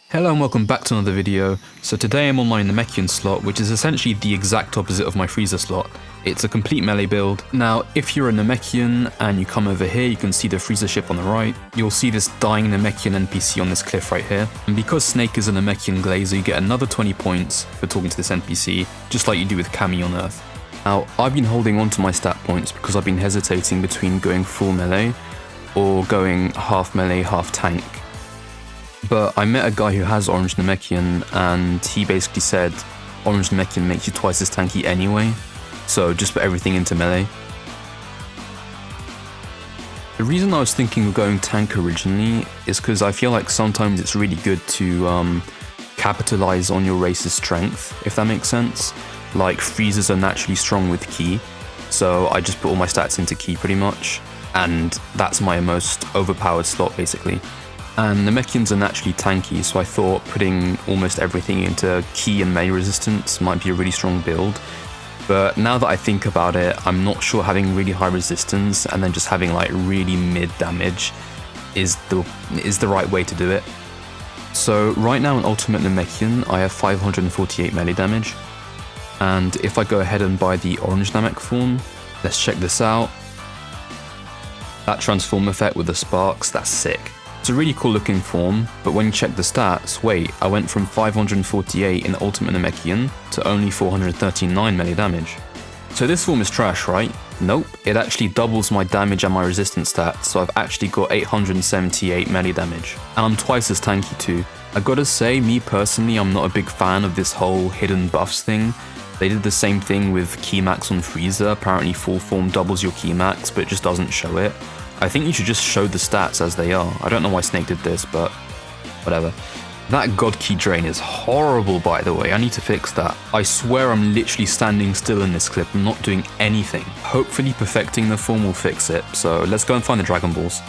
Hello and welcome back to another video. So today I'm on my Namekian slot, which is essentially the exact opposite of my freezer slot. It's a complete melee build. Now, if you're a Namekian and you come over here, you can see the freezer ship on the right. You'll see this dying Namekian NPC on this cliff right here. And because Snake is a Namekian glazer, you get another 20 points for talking to this NPC, just like you do with Cammy on Earth. Now, I've been holding on to my stat points because I've been hesitating between going full melee or going half melee, half tank. But I met a guy who has Orange Namekian and he basically said Orange Namekian makes you twice as tanky anyway, so just put everything into melee. The reason I was thinking of going tank originally is because I feel like sometimes it's really good to capitalize on your race's strength, if that makes sense. Like freezers are naturally strong with ki, so I just put all my stats into ki pretty much, and that's my most overpowered slot basically. And Namekians are naturally tanky, so I thought putting almost everything into ki and melee resistance might be a really strong build. But now that I think about it, I'm not sure having really high resistance and then just having like really mid damage is the right way to do it. So right now in Ultimate Namekian, I have 548 melee damage. And if I go ahead and buy the Orange Namek form, let's check this out. That transform effect with the sparks, that's sick. It's a really cool looking form, but when you check the stats, wait, I went from 548 in Ultimate Namekian to only 439 melee damage. So this form is trash, right? Nope, it actually doubles my damage and my resistance stats, so I've actually got 878 melee damage. And I'm twice as tanky too. I gotta say, me personally, I'm not a big fan of this whole hidden buffs thing. They did the same thing with Ki Max on Freezer. Apparently full form doubles your Ki Max, but it just doesn't show it. I think you should just show the stats as they are. I don't know why Snake did this, but whatever. That God Key drain is horrible, by the way. I need to fix that. I swear I'm literally standing still in this clip. I'm not doing anything. Hopefully perfecting the form will fix it. So let's go and find the Dragon Balls.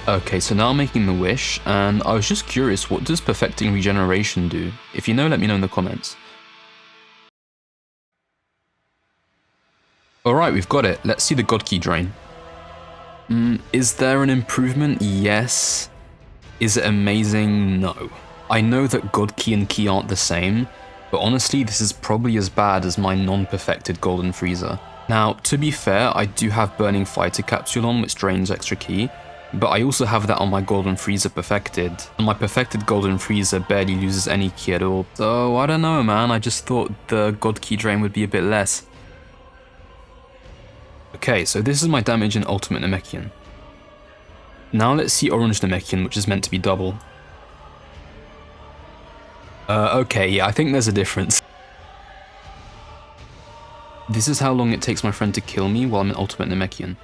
Okay, so now I'm making the wish, and I was just curious, what does perfecting regeneration do? If you know, let me know in the comments. Alright, we've got it. Let's see the God Key drain. Is there an improvement? Yes. Is it amazing? No. I know that God Key and Key aren't the same, but honestly, this is probably as bad as my non-perfected Golden Freezer. Now, to be fair, I do have Burning Fighter Capsule on, which drains extra Key. But I also have that on my Golden Freezer perfected, and my perfected Golden Freezer barely loses any Ki at all. So I don't know, man, I just thought the God Ki drain would be a bit less. Okay, so this is my damage in Ultimate Namekian. Now let's see Orange Namekian, which is meant to be double. Okay, yeah, I think there's a difference. This is how long it takes my friend to kill me while I'm in Ultimate Namekian.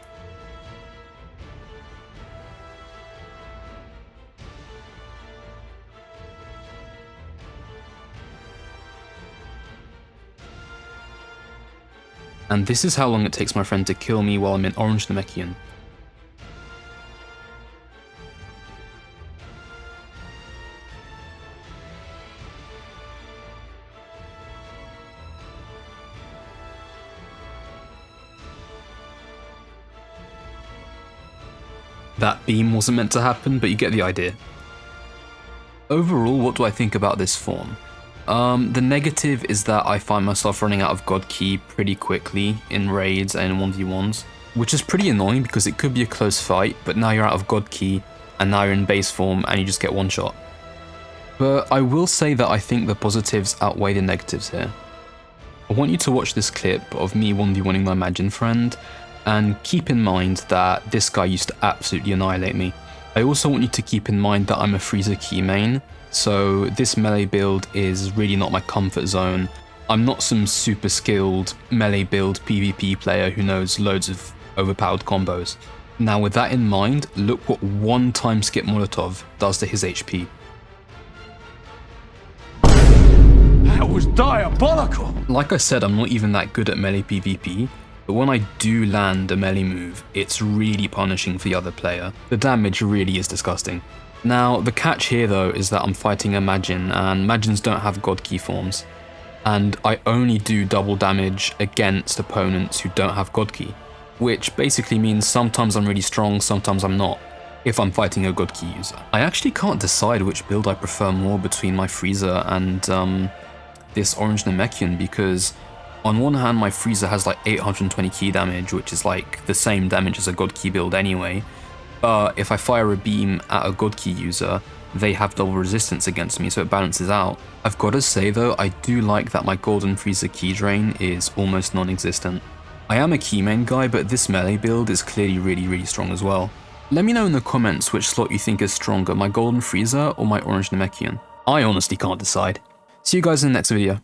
And this is how long it takes my friend to kill me while I'm in Orange Namekian. That beam wasn't meant to happen, but you get the idea. Overall, what do I think about this form? The negative is that I find myself running out of God Key pretty quickly in raids and in 1v1s, which is pretty annoying because it could be a close fight, but now you're out of God Key, and now you're in base form and you just get one shot. But I will say that I think the positives outweigh the negatives here. I want you to watch this clip of me 1v1ing my Imagine friend, and keep in mind that this guy used to absolutely annihilate me. I also want you to keep in mind that I'm a Freezer key main, so this melee build is really not my comfort zone. I'm not some super skilled melee build PvP player who knows loads of overpowered combos. Now with that in mind, look what one time skip Molotov does to his HP. That was diabolical! Like I said, I'm not even that good at melee PvP, but when I do land a melee move, it's really punishing for the other player. The damage really is disgusting. Now, the catch here though is that I'm fighting Imagine, and Imagines don't have God Key forms, and I only do double damage against opponents who don't have God Key, which basically means sometimes I'm really strong, sometimes I'm not, if I'm fighting a God Key user. I actually can't decide which build I prefer more between my Freezer and this orange Namekian, because on one hand my Freezer has like 820 key damage, which is like the same damage as a God Key build anyway, but if I fire a beam at a God Key user, they have double resistance against me, so it balances out. I've got to say though, I do like that my golden Freezer key drain is almost non-existent. I am a key main guy, but this melee build is clearly really strong as well. Let me know in the comments which slot you think is stronger, my golden Freezer or my orange Namekian. I honestly can't decide. See you guys in the next video.